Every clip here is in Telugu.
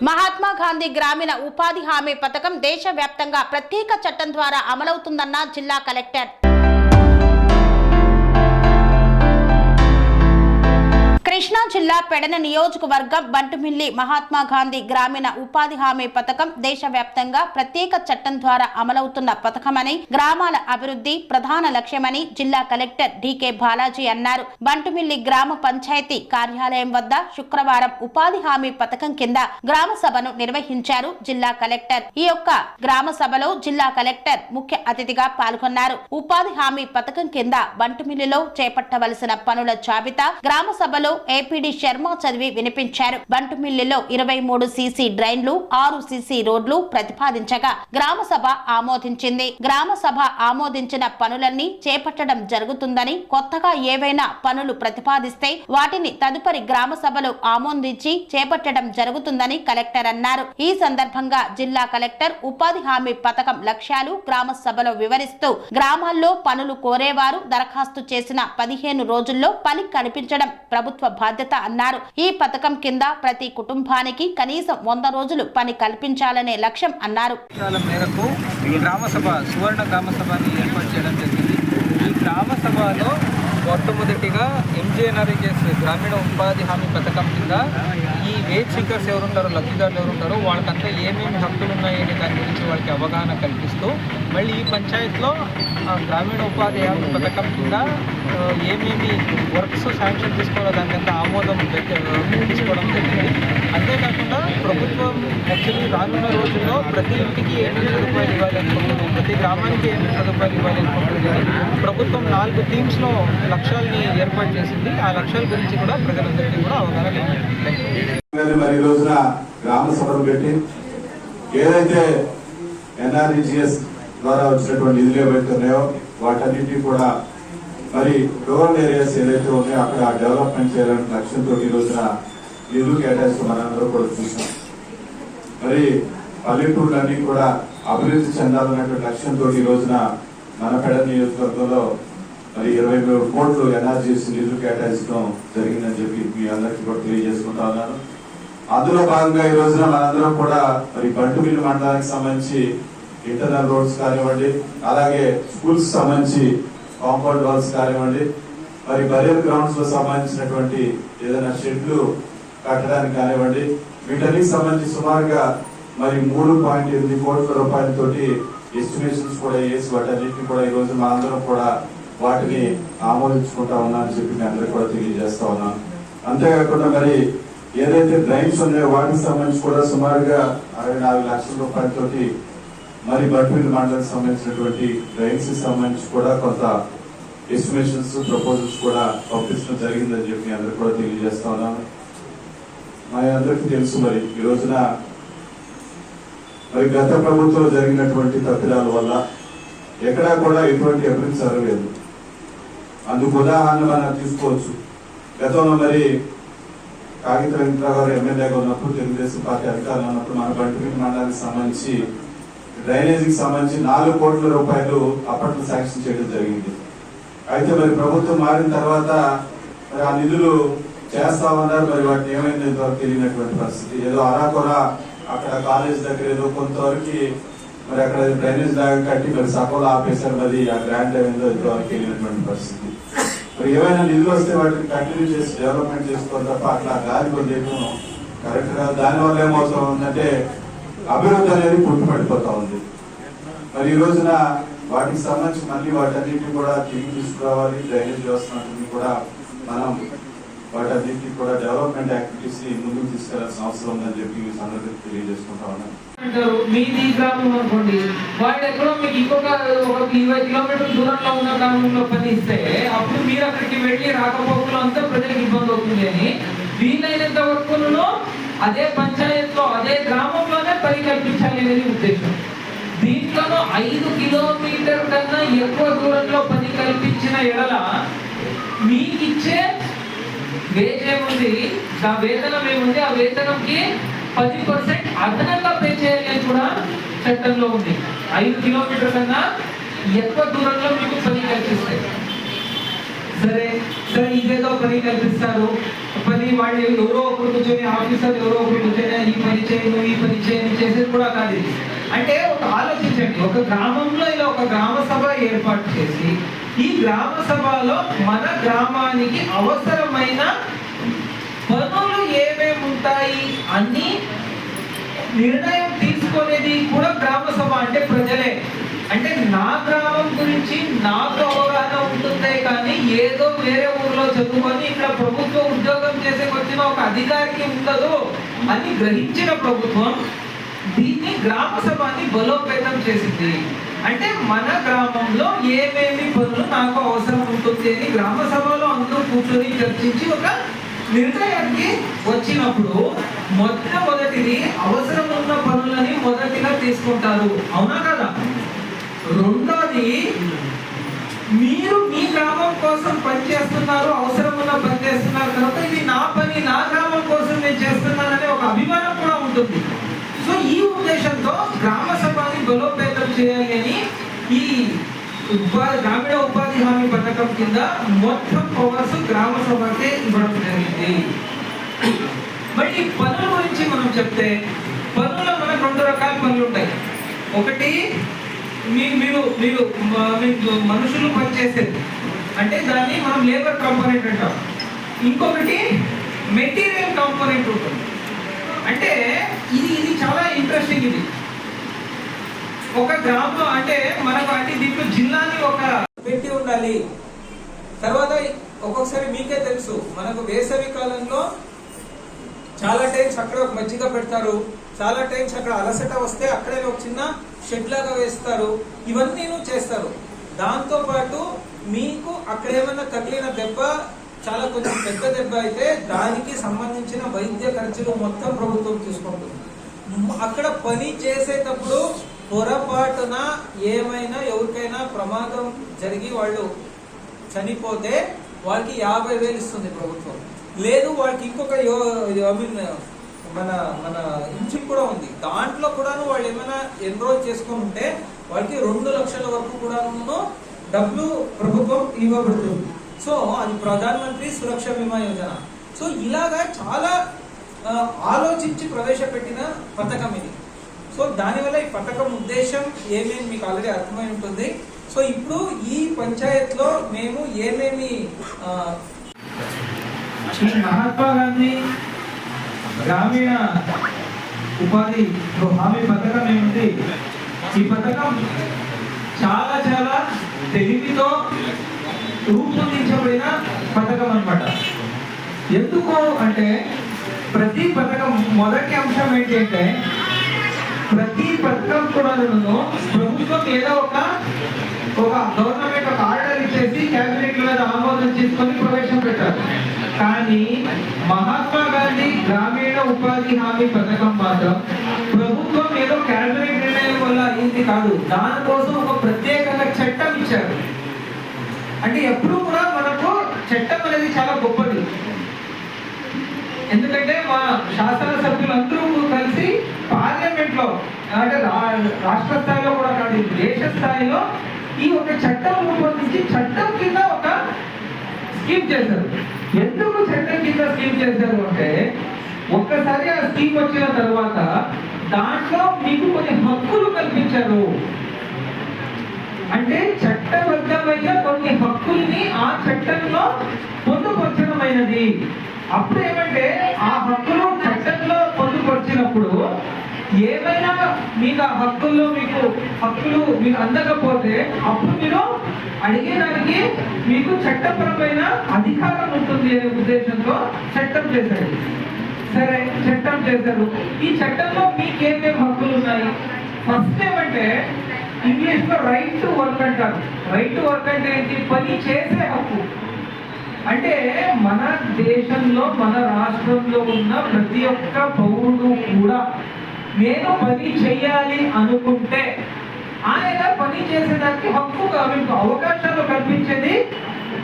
మహాత్మా గాంధీ గ్రామీణ ఉపాధి హామీ పథకం దేశవ్యాప్తంగా ప్రత్యేక చట్టం ద్వారా అమలవుతుందన్న జిల్లా కలెక్టర్. కృష్ణా జిల్లా పెడన నియోజకవర్గం బంటుమిల్లి మహాత్మా గాంధీ గ్రామీణ ఉపాధి హామీ పథకం దేశవ్యాప్తంగా ప్రత్యేక చట్టం ద్వారా అమలవుతున్న పథకమని, గ్రామాల అభివృద్ధి ప్రధాన లక్ష్యమని జిల్లా కలెక్టర్ డికే బాలాజీ అన్నారు. బంటుమిల్లి గ్రామ పంచాయతీ కార్యాలయం వద్ద శుక్రవారం ఉపాధి హామీ పథకం కింద గ్రామ సభను నిర్వహించారు జిల్లా కలెక్టర్. ఈ యొక్క గ్రామ సభలో జిల్లా కలెక్టర్ ముఖ్య అతిథిగా పాల్గొన్నారు. ఉపాధి హామీ పథకం కింద బంటుమిల్లిలో చేపట్టవలసిన పనుల జాబితా గ్రామ సభలో ఏపీడీ శర్మ చదివి వినిపించారు. బంటుమిల్లిలో 23 సీసీ డ్రైన్లు, 6 సీసీ రోడ్లు ప్రతిపాదించగా గ్రామ సభ ఆమోదించింది. గ్రామ సభ ఆమోదించిన పనులన్నీ చేపట్టడం జరుగుతుందని, కొత్తగా ఏవైనా పనులు ప్రతిపాదిస్తే వాటిని తదుపరి గ్రామ సభలో ఆమోదించి చేపట్టడం జరుగుతుందని కలెక్టర్ అన్నారు. ఈ సందర్భంగా జిల్లా కలెక్టర్ ఉపాధి హామీ పథకం లక్ష్యాలు గ్రామ సభలో వివరిస్తూ, గ్రామాల్లో పనులు కోరేవారు దరఖాస్తు చేసిన 15 రోజుల్లో పని కనిపించడం ప్రభుత్వ బాధ్యత అన్నారు. ఈ పథకం కింద ప్రతి కుటుంబానికి కనీసం 100 రోజులు పని కల్పించాలనే లక్ష్యం అన్నారు. మేరకు గ్రామ సభ సువర్ణ గ్రామ సభని ఏర్పాటు చేయడం జరిగింది. ఈ గ్రామ సభలో మొట్టమొదటిగా ఎంజీఎన్ఆర్ఈజీఎస్ గ్రామీణ ఉపాధి హామీ పథకం కింద ఈ వేజ్ సీకర్స్ ఎవరుంటారో, లబ్ధిదారులు ఎవరుంటారో వాళ్ళకంతా ఏమేమి హక్కులు ఉన్నాయని దాని గురించి వాళ్ళకి అవగాహన కల్పిస్తూ, మళ్ళీ ఈ పంచాయత్లో గ్రామీణ ఉపాధి హామీ పథకం కింద ఏమేమి వర్క్స్ శాంక్షన్ తీసుకోవాలో దానికంతా ఆమోదం తీసుకోవడం జరిగింది. అంతేకాకుండా ప్రభుత్వం యాక్చువల్లీ రానున్న రోజుల్లో ప్రతి ఇంటికి 8,000 రూపాయలు ఇవ్వాలనుకుంటుంది, ప్రతి గ్రామానికి 8,000 రూపాయలు ఇవ్వాలనుకుంటుంది. ప్రభుత్వం 4 థీమ్స్లో లక్ష్యాలని ఏర్పాటు చేసింది. ఆ లక్ష్యాల గురించి కూడా ప్రజలందరికీ కూడా అవగాహన మరి ఈ రోజున గ్రామ సభలు పెట్టి ఏదైతే ఎన్ఆర్ఈజీఎస్ ద్వారా వచ్చినటువంటి నిధులు ఏవైతే ఉన్నాయో వాటన్నింటినీ కూడా మరి రూరల్ ఏరియాస్ ఏదైతే ఉన్నాయో అక్కడ డెవలప్మెంట్ చేయాలనే లక్ష్యంతో ఈ రోజున నిధులు కేటాయిస్తూ మనందరూ కూడా చూసాం. మరి పల్లెటూళ్ళన్నీ కూడా అభివృద్ధి చెందాలన్నటువంటి లక్ష్యంతో ఈ రోజున మన పెడన నియోజకవర్గంలో మరి 23 కోట్లు ఎన్ఆర్జీఎస్ నిధులు కేటాయించడం జరిగిందని చెప్పి మీ అందరికీ కూడా తెలియజేసుకుంటా ఉన్నాను. అందులో భాగంగా ఈ రోజున మనందరం కూడా మరి బంటుమిల్లి మండలానికి సంబంధించి ఇంటర్నల్ రోడ్స్ కానివ్వండి, అలాగే స్కూల్స్ సంబంధించి కాంపౌండ్ వాల్స్ కానివ్వండి, మరి బరియల్ గ్రౌండ్స్ లో సంబంధించినటువంటి ఏదైనా షెడ్లు కట్టడానికి కానివ్వండి, వీటన్నిటికి సంబంధించి సుమారుగా మరి 3.8 కోట్ల రూపాయలతోటి ఎస్టిమేషన్స్ కూడా వేసి వాటన్నిటిని కూడా ఈ రోజు మనందరం కూడా వాటిని ఆమోదించుకుంటా ఉన్నానని చెప్పి మీ అందరికీ కూడా తెలియజేస్తా ఉన్నాను. అంతేకాకుండా మరి ఏదైతే డ్రైన్స్ ఉన్నాయో వాటికి సంబంధించి కూడా సుమారుగా 64 లక్షల రూపాయలతోటి మరి బంటుమిల్లి మండలానికి సంబంధించినటువంటి డ్రైన్స్ సంబంధించి కూడా కొంత ఎస్టిమేషన్స్ ప్రపోజల్స్ కూడా పంపించడం జరిగిందని చెప్పి మీ అందరికీ కూడా తెలియజేస్తా ఉన్నాను. మా అందరికీ తెలుసు మరి ఈ రోజున మరి గత ప్రభుత్వంలో జరిగినటువంటి తప్పిదాల వల్ల ఎక్కడా కూడా ఎటువంటి అభివృద్ధి జరగలేదు. అందుకు ఉదాహరణ మనం తీసుకోవచ్చు. గతంలో మరి కాగిత వెంకటరావు గారు ఎమ్మెల్యేగా ఉన్నప్పుడు, తెలుగుదేశం పార్టీ అధికారంలో ఉన్నప్పుడు మన బంటుమిల్లి మండలానికి సంబంధించి డ్రైనేజీకి సంబంధించి 4 కోట్ల రూపాయలు అప్పట్లో శాంక్షన్ చేయడం జరిగింది. అయితే మరి ప్రభుత్వం మారిన తర్వాత మరి ఆ నిధులు చేస్తామన్నారు. మరి వాటిని ఏమైంది ఇంతవరకు తెలియనటువంటి పరిస్థితి. ఏదో అరాకొరా అక్కడ కాలేజ్ దగ్గర ఏదో కొంతవరకు మరి అక్కడ డ్రైనేజ్ లాగా కట్టి మరి సపోలో ఆపేశారు. మరి ఆ గ్రాంట్ ఏమైందో ఇంతవరకు వెళ్ళినటువంటి పరిస్థితి. మరి ఏమైనా నిధులు వస్తే వాటిని కంటిన్యూ చేసి డెవలప్మెంట్ చేసుకోవాలి తప్ప అట్లా గాలి కొద్దిగా కరెక్ట్ కాదు. దానివల్ల ఏమవుతా ఉందంటే అభివృద్ధి అనేది పుట్టుపడిపోతా ఉంది. మరి ఈ రోజున వాటికి సంబంధించి మళ్ళీ వాటన్నింటినీ కూడా తిరిగి తీసుకురావాలి. డ్రైనేజ్ వ్యవస్థ కూడా మనం వాటన్నింటినీ కూడా డెవలప్మెంట్ యాక్టివిటీస్ ని ముందుకు తీసుకెళ్లాల్సిన అవసరం ఉందని చెప్పి ఈ సందర్భంగా తెలియజేసుకుంటా ఉన్నాను. మీది గ్రామం అనుకోండి, వాళ్ళు ఎక్కడో మీకు ఇంకొక 20 కిలోమీటర్ల దూరంలో ఉన్న గ్రామంలో పని ఇస్తే అప్పుడు మీరు అక్కడికి వెళ్ళి రాకపోకలు అంతా ప్రజలకు ఇబ్బంది అవుతుంది అని వీలైనంత వరకును అదే పంచాయత్లో అదే గ్రామంలోనే పని కల్పించాలి అనేది ఉద్దేశం. దీంట్లోనూ 5 కిలోమీటర్ కన్నా ఎక్కువ దూరంలో పని కల్పించిన ఎడల మీకు ఇచ్చే వేజ్ ఏముంది, ఆ వేతనం ఏముంది, ఆ వేతనంకి 10% అదనంగా పే చేయాలి అని కూడా చట్టంలో ఉంది. 5 కిలోమీటర్ కన్నా ఎక్కువ దూరంలో మీకు పని కల్పిస్తాయి. సరే సరే ఇదేదో పని కల్పిస్తారు, పని వాళ్ళు ఎవరో ఒకరు కూర్చొని ఆఫీసర్ ఎవరో ఒకరు కూర్చొని ఈ పని చేయను ఈ పని చేయను చేసేది కూడా కాదు ఇది. అంటే ఒక ఆలోచించండి, ఒక గ్రామంలో ఇలా ఒక గ్రామ సభ ఏర్పాటు చేసి ఈ గ్రామ సభలో మన గ్రామానికి అవసరమైన పనులు ఏమేమి ఉంటాయి అన్ని నిర్ణయం తీసుకునేది కూడా గ్రామ సభ అంటే ప్రజలే. అంటే నా గ్రామం గురించి నాకు అవగాహన ఉంటుందే కానీ ఏదో వేరే ఊర్లో చదువుకొని ఇక్కడ ప్రభుత్వ ఉద్యోగం చేసే వచ్చిన ఒక అధికారికి ఉండదు అని గ్రహించిన ప్రభుత్వం దీన్ని గ్రామ సభని బలోపేతం చేసింది. అంటే మన గ్రామంలో ఏమేమి పనులు నాకు అవసరం ఉంటుంది అని గ్రామ సభలో అందరూ కూర్చొని చర్చించి ఒక నిర్ణయానికి వచ్చినప్పుడు మొట్టమొదటిది అవసరం ఉన్న పనులని మొదటిగా తీసుకుంటారు, అవునా కదా? రెండోది మీరు మీ గ్రామం కోసం పనిచేస్తున్నారు, అవసరం ఉన్న పని చేస్తున్నారు కనుక ఇది నా పని, నా గ్రామం కోసం నేను చేస్తున్నాననే ఒక అభిమానం కూడా ఉంటుంది. సో ఈ ఉద్దేశంతో గ్రామ సభని బలోపేతం చేయాలి అని ఈ గ్రామీణ ఉపాధి హామీ పథకం కింద మొత్తం పవర్స్ గ్రామ సభకే ఇవ్వడం జరిగింది. మరి ఈ పనుల గురించి మనం చెప్తే పనుల్లో మనకు రెండు రకాల పనులు ఉంటాయి. ఒకటి మీరు మనుషులు పనిచేసేది అంటే దాన్ని మనం లేబర్ కాంపోనెంట్ అంటాం. ఇంకొకటి మెటీరియల్ కాంపోనెంట్ ఉంటుంది. అంటే ఇది చాలా ఇంట్రెస్టింగ్. ఇది ఒక గ్రామం అంటే మనకు అంటే దీంట్లో జిల్లాని ఒక పెట్టి ఉండాలి. తర్వాత ఒక్కొక్కసారి మీకే తెలుసు మనకు వేసవి కాలంలో చాలా టైమ్స్ అక్కడ ఒక మజ్జిగ పెడతారు, చాలా టైమ్స్ అక్కడ అలసట వస్తే అక్కడే ఒక చిన్న షెడ్ లాగా వేస్తారు, ఇవన్నీ చేస్తారు. దాంతో పాటు మీకు అక్కడ ఏమైనా తగిలిన దెబ్బ చాలా కొంచెం పెద్ద దెబ్బ అయితే దానికి సంబంధించిన వైద్య ఖర్చులు మొత్తం ప్రభుత్వం చూసుకుంటుంది. అక్కడ పని చేసేటప్పుడు పొరపాటున ఏమైనా ఎవరికైనా ప్రమాదం జరిగి వాళ్ళు చనిపోతే వాళ్ళకి 50,000 ఇస్తుంది ప్రభుత్వం. లేదు వాళ్ళకి ఇంకొక మన మన ఇన్సూరెన్స్ కూడా ఉంది, దాంట్లో కూడాను వాళ్ళు ఏమైనా ఎన్రోల్ చేసుకుని ఉంటే వాళ్ళకి 2 లక్షల వరకు కూడాను డబ్బులు ప్రభుత్వం ఇవ్వబడుతుంది. సో అది ప్రధానమంత్రి సురక్ష బీమా యోజన. సో ఇలాగా చాలా ఆలోచించి ప్రవేశపెట్టిన పథకం ఇది. సో దానివల్ల ఈ పథకం ఉద్దేశం ఏమేమి మీకు ఆల్రెడీ అర్థమై ఉంటుంది. సో ఇప్పుడు ఈ పంచాయత్ లో మేము ఏమేమి మహాత్మా గాంధీ గ్రామీణ ఉపాధి హామీ పథకం ఏమిటి? ఈ పథకం చాలా చాలా తెలివితో రూపొందించబడిన పథకం అన్నమాట. ఎందుకు అంటే ప్రతి పథకం మొదటి అంశం ఏంటంటే ప్రతి పథకం కూడా ప్రభుత్వం ఏదో ఒక గవర్నమెంట్ ఒక ఆర్డర్ ఇచ్చేసి క్యాబినెట్ మీద ఆమోదం చేసుకొని ప్రవేశం పెట్టారు. కానీ మహాత్మా గాంధీ గ్రామీణ ఉపాధి హామీ పథకం మాత్రం ప్రభుత్వం ఏదో క్యాబినెట్ నిర్ణయం వల్ల అయింది కాదు, దానికోసం ఒక ప్రత్యేకంగా చట్టం ఇచ్చారు. అంటే ఎప్పుడు కూడా మనకు చట్టం అనేది చాలా గొప్పది. ఎందుకంటే మా శాసనసభ్యులందరూ కలిసి పార్లమెంట్ లో అంటే రాష్ట్ర స్థాయిలో కూడా కాదు దేశ స్థాయిలో ఈ ఒక చట్టం రూపొందించి చట్టం కింద ఒక స్కీమ్ చేశారు. ఎందుకు చట్టం కింద స్కీమ్ చేశారు అంటే ఒక్కసారి ఆ స్కీమ్ వచ్చిన తర్వాత దాంట్లో మీకు కొన్ని హక్కులు కల్పించారు. అంటే చట్టబద్ధమైన కొన్ని హక్కుల్ని ఆ చట్టంలో పొందుపరచడమైనది. అప్పుడు ఏమంటే ఆ హక్కులు చట్టంలో పొందుపరిచినప్పుడు ఏమైనా మీకు ఆ హక్కుల్లో హక్కులు మీకు అందకపోతే అప్పుడు మీరు అడిగేదానికి మీకు చట్టపరమైన అధికారం ఉంటుంది అనే ఉద్దేశంతో చట్టం చేశారు. సరే చట్టం చేశారు. ఈ చట్టంలో మీకు ఏమేమి హక్కులు ఉన్నాయి? ఫస్ట్ ఏమంటే ఇంగ్లీష్ లో రైట్ టు వర్క్ అంటారు. రైట్ టు వర్క్ అంటే ఏంటి? పని చేసే హక్కు. అంటే మన దేశంలో మన రాష్ట్రంలో ఉన్న ప్రతి ఒక్క పౌరుడు కూడా నేను పని చేయాలి అనుకుంటే ఆయన పని చేసేదానికి హక్కు అవకాశాలు కల్పించేది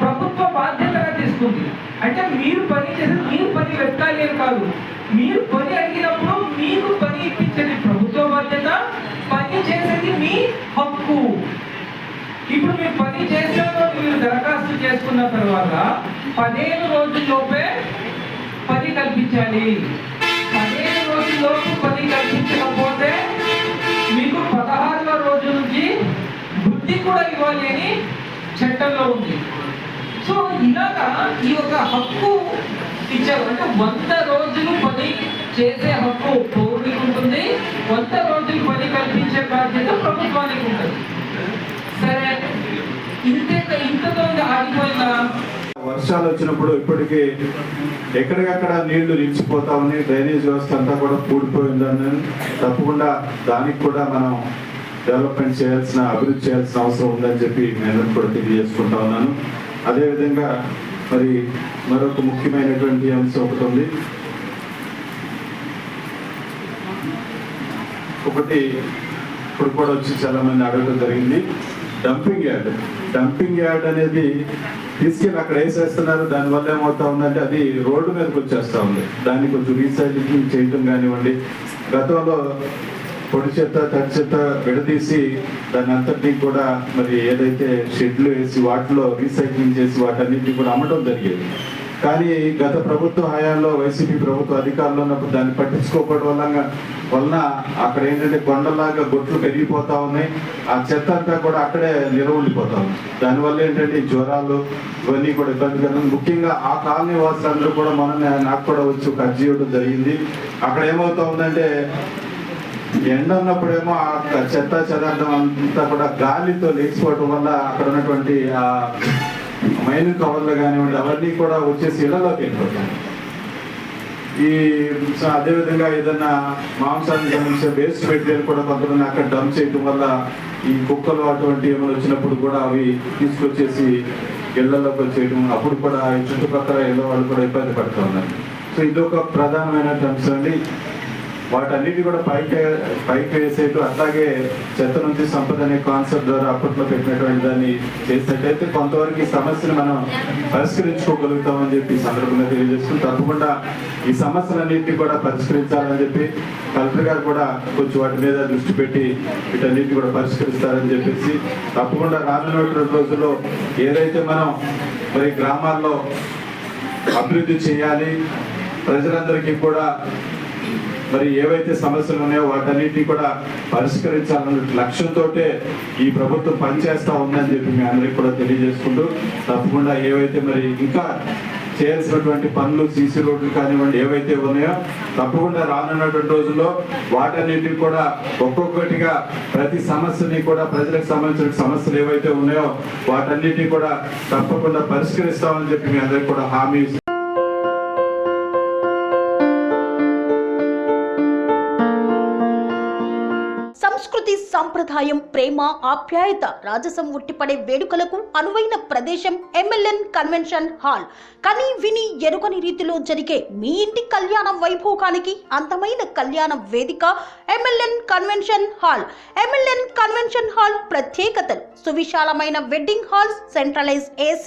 ప్రభుత్వ బాధ్యతగా తీసుకుంది. అంటే మీరు పని చేసేది మీరు పని వెతకాలి అని కాదు, మీరు పని అడిగినప్పుడు మీకు పని ఇప్పించేది ప్రభుత్వ బాధ్యత, పని చేసేది మీ హక్కు. ఇప్పుడు మీరు 10 చేసినాక మీరు దరఖాస్తు చేసుకున్న తర్వాత 15 రోజుల్లోపే 10 కల్పించాలి. 15 రోజుల్లోపు 10 కల్పించకపోతే మీకు 16వ రోజు నుంచి వృద్ధి కూడా ఇవ్వాలి అని చట్టంలో ఉంది. సో ఇలాగా ఈ యొక్క హక్కు ఇచ్చారు. అంటే 100 రోజులు పని చేసే హక్కు పౌరునికి ఉంటుంది, 100 రోజులు పని కల్పించే బాధ్యత ప్రభుత్వానికి ఉంటుంది. సరే, ఇంతతో ఆగిపోయిందా? వర్షాలు వచ్చినప్పుడు ఇప్పటికీ ఎక్కడికక్కడ నీళ్లు నిలిచిపోతా ఉన్నాయి, డ్రైనేజ్ వ్యవస్థ అంతా కూడా కూడిపోయిందని తప్పకుండా దానికి కూడా మనం డెవలప్మెంట్ చేయాల్సిన, అభివృద్ధి చేయాల్సిన అవసరం ఉందని చెప్పి నేను కూడా తెలియజేసుకుంటా ఉన్నాను. అదేవిధంగా మరి మరొక ముఖ్యమైనటువంటి అంశం ఒకటి ఉంది. ఒకటి ఇప్పుడు కూడా వచ్చి చాలా మంది అడగడం జరిగింది, డంపింగ్ యార్డ్ అనేది తీసుకెళ్ళి అక్కడ వేసేస్తున్నారు. దానివల్ల ఏమవుతా ఉందంటే అది రోడ్డు మీదకి వచ్చేస్తూ ఉంది. దాన్ని కొంచెం రీసైక్లింగ్ చేయటం కానివ్వండి, గతంలో పొడి చెత్త తడి చెత్త విడదీసి దాన్ని అంతటినీ కూడా మరి ఏదైతే షెడ్లు వేసి వాటిలో రీసైక్లింగ్ చేసి వాటన్నింటినీ కూడా అమ్మడం జరిగేది. కానీ గత ప్రభుత్వ హయాంలో వైసీపీ ప్రభుత్వ అధికారంలో ఉన్నప్పుడు దాన్ని పట్టించుకోకపోవడం వలన అక్కడ ఏంటంటే కొండలాగా గొట్లు పెరిగిపోతా ఉన్నాయి. ఆ చెత్త అంతా కూడా అక్కడే నిల్వ ఉండిపోతా ఉంది. దానివల్ల ఏంటంటే ఈ జ్వరాలు ఇవన్నీ కూడా ఇబ్బందికరం. ముఖ్యంగా ఆ కాలనీ వాసులందరూ కూడా నాకు కూడా వచ్చి ఒక అర్జీ ఇవ్వడం జరిగింది. అక్కడ ఏమవుతా ఉందంటే ఎండ ఉన్నప్పుడేమో ఆ చెత్త చెదార్థం అంతా కూడా గాలితో లేచిపోవటం వల్ల అక్కడ ఉన్నటువంటి ఆ మైనింగ్ కవర్లు కానివ్వండి అవన్నీ కూడా వచ్చేసి ఇళ్లలోకి వెళ్ళిపోతాయి. అదేవిధంగా ఏదైనా మాంసానికి సంబంధించిన వేస్ట్ మెటీరియల్ కూడా కొంతమంది అక్కడ డంప్ చేయడం వల్ల ఈ కుక్కలు అటువంటి ఏమైనా వచ్చినప్పుడు కూడా అవి తీసుకొచ్చేసి ఇళ్లలోకి వచ్చేయడం, అప్పుడు కూడా ఈ చుట్టుపక్కల ఇళ్ళ వాళ్ళు కూడా ఇబ్బంది పడుతూ ఉన్నారు. సో ఇది ఒక ప్రధానమైన అంశం అండి. వాటన్నిటి కూడా పైకి వేసేటు, అట్లాగే చెత్త నుంచి సంపద అనే కాన్సెప్ట్ ద్వారా అప్పట్లో పెట్టినటువంటి దాన్ని చేసినట్టయితే కొంతవరకు ఈ సమస్యను మనం పరిష్కరించుకోగలుగుతామని చెప్పి సందర్భంగా తెలియజేసుకుని తప్పకుండా ఈ సమస్యలన్నింటినీ కూడా పరిష్కరించాలని చెప్పి కలెక్టర్ గారు కూడా కొంచెం వాటి మీద దృష్టి పెట్టి వీటన్నింటినీ కూడా పరిష్కరిస్తారని చెప్పేసి తప్పకుండా రానున్న రోజుల్లో ఏదైతే మనం మరి గ్రామాల్లో అభివృద్ధి చేయాలి, ప్రజలందరికీ కూడా మరి ఏవైతే సమస్యలు ఉన్నాయో వాటన్నిటినీ కూడా పరిష్కరించాలన్న లక్ష్యంతో ఈ ప్రభుత్వం పనిచేస్తా ఉందని చెప్పి మీ అందరికీ కూడా తెలియజేసుకుంటూ తప్పకుండా ఏవైతే మరి ఇంకా చేయాల్సినటువంటి పనులు, సీసీ రోడ్లు కానివ్వండి ఏవైతే ఉన్నాయో తప్పకుండా రానున్నటువంటి రోజుల్లో వాటన్నిటిని కూడా ఒక్కొక్కటిగా ప్రతి సమస్యని కూడా ప్రజలకు సంబంధించిన సమస్యలు ఏవైతే ఉన్నాయో వాటన్నిటిని కూడా తప్పకుండా పరిష్కరిస్తామని చెప్పి మీ అందరికీ కూడా హామీ. సంస్కృతి, సంప్రదాయం, ప్రేమ, ఆప్యాయత, రాజసం ఉట్టిపడే వేడుకలకు అనువైన ప్రదేశం MLN కన్వెన్షన్ హాల్. కని విని ఎరుగని రీతిలో జరిగే మీ ఇంటి కళ్యాణ వైభోగానికి అందమైన కళ్యాణ వేదిక MLN convention hall. MLN convention hall ప్రత్యేకతలు: సువిశాలమైన wedding halls, centralised AC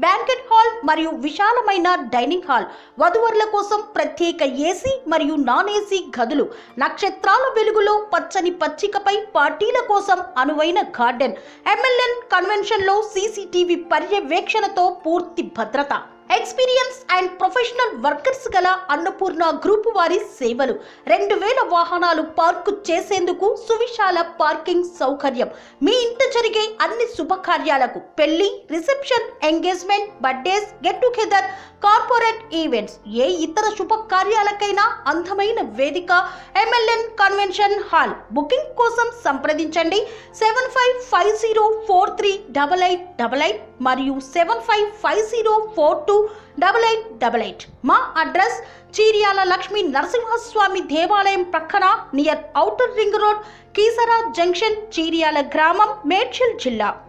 banquet hall మరియు విశాలమైన డైనింగ్ హాల్, వధువరుల కోసం ప్రత్యేక AC మరియు నాన్ AC గదులు, నక్షత్రాల వెలుగులో పచ్చని పచ్చికపై పార్టీల కోసం అనువైన గార్డెన్. MLN కన్వెన్షన్ లో CCTV పర్యవేక్షణతో పూర్తి భద్రత. ఎక్స్పీరియన్స్ అండ్ ప్రొఫెషనల్ వర్కర్స్ గల అన్నపూర్ణ గ్రూప్ వారి సేవలు. 2000 వాహనాలు పార్కు చేసేందుకు సువిశాల పార్కింగ్ సౌకర్యం. మీ ఇంట జరిగే అన్ని శుభకార్యాలకు, పెళ్లి, reception, engagement, birthdays, get together, corporate events, ఏ ఇతర శుభకార్యాలకైనా అందమైన వేదిక MLN కన్వెన్షన్ హాల్. బుకింగ్ కోసం సంప్రదించండి 7550438888 మరియు 7550428888. మా అడ్రస్ చీర్యాల లక్ష్మీ నరసింహస్వామి దేవాలయం ప్రక్కన, near outer ring road, Keesara junction, Cheeryal గ్రామం, మేడ్చల్ జిల్లా.